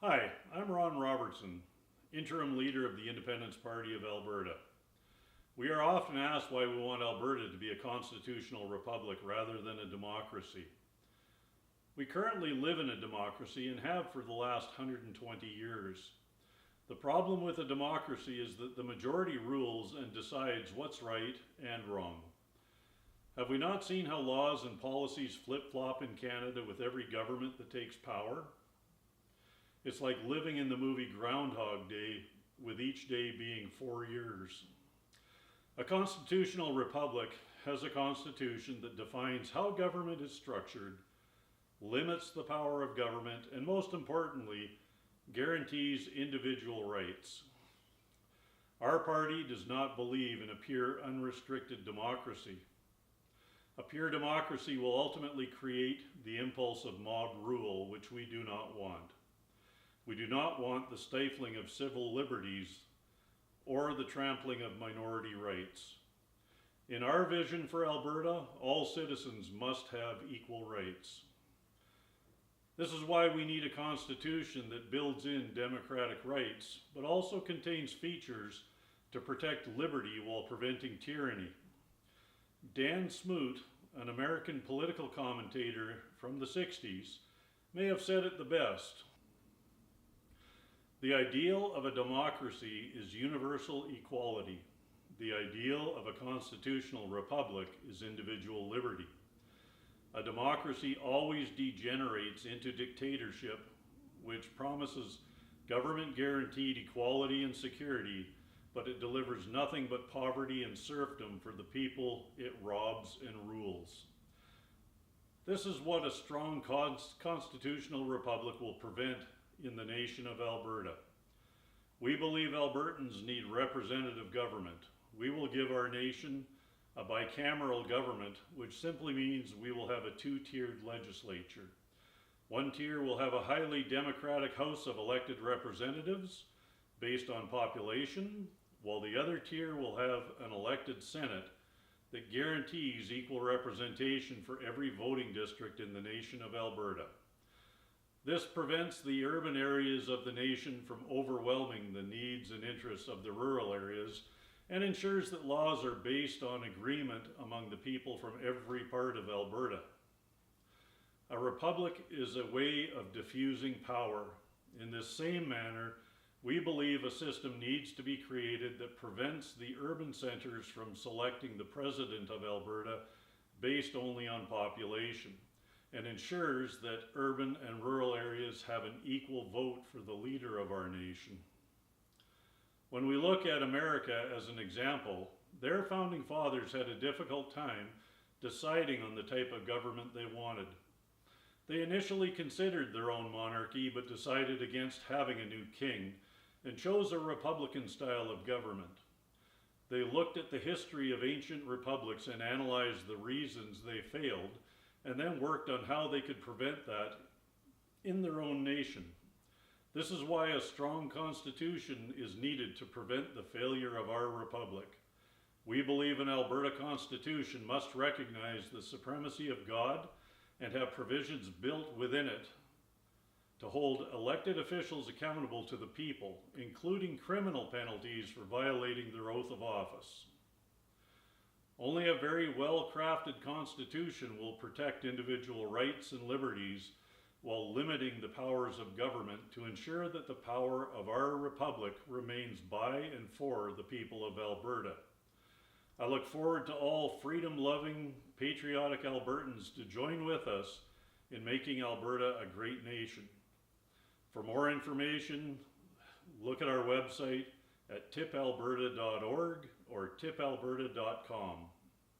Hi, I'm Ron Robertson, Interim Leader of the Independence Party of Alberta. We are often asked why we want Alberta to be a constitutional republic rather than a democracy. We currently live in a democracy and have for the last 120 years. The problem with a democracy is that the majority rules and decides what's right and wrong. Have we not seen how laws and policies flip-flop in Canada with every government that takes power? It's like living in the movie Groundhog Day, with each day being 4 years. A constitutional republic has a constitution that defines how government is structured, limits the power of government, and most importantly, guarantees individual rights. Our party does not believe in a pure, unrestricted democracy. A pure democracy will ultimately create the impulse of mob rule, which we do not want. We do not want the stifling of civil liberties or the trampling of minority rights. In our vision for Alberta, all citizens must have equal rights. This is why we need a constitution that builds in democratic rights, but also contains features to protect liberty while preventing tyranny. Dan Smoot, an American political commentator from the 60s, may have said it the best. The ideal of a democracy is universal equality. The ideal of a constitutional republic is individual liberty. A democracy always degenerates into dictatorship, which promises government-guaranteed equality and security, but it delivers nothing but poverty and serfdom for the people it robs and rules. This is what a strong constitutional republic will prevent in the nation of Alberta. We believe Albertans need representative government. We will give our nation a bicameral government, which simply means we will have a two-tiered legislature. One tier will have a highly democratic House of elected representatives based on population, while the other tier will have an elected Senate that guarantees equal representation for every voting district in the nation of Alberta. This prevents the urban areas of the nation from overwhelming the needs and interests of the rural areas and ensures that laws are based on agreement among the people from every part of Alberta. A republic is a way of diffusing power. In this same manner, we believe a system needs to be created that prevents the urban centers from selecting the president of Alberta based only on population, and ensures that urban and rural areas have an equal vote for the leader of our nation. When we look at America as an example, their founding fathers had a difficult time deciding on the type of government they wanted. They initially considered their own monarchy, but decided against having a new king and chose a republican style of government. They looked at the history of ancient republics and analyzed the reasons they failed, and then worked on how they could prevent that in their own nation. This is why a strong constitution is needed to prevent the failure of our republic. We believe an Alberta constitution must recognize the supremacy of God and have provisions built within it to hold elected officials accountable to the people, including criminal penalties for violating their oath of office. Only a very well-crafted constitution will protect individual rights and liberties while limiting the powers of government to ensure that the power of our republic remains by and for the people of Alberta. I look forward to all freedom-loving, patriotic Albertans to join with us in making Alberta a great nation. For more information, look at our website at tipalberta.org or tipalberta.com.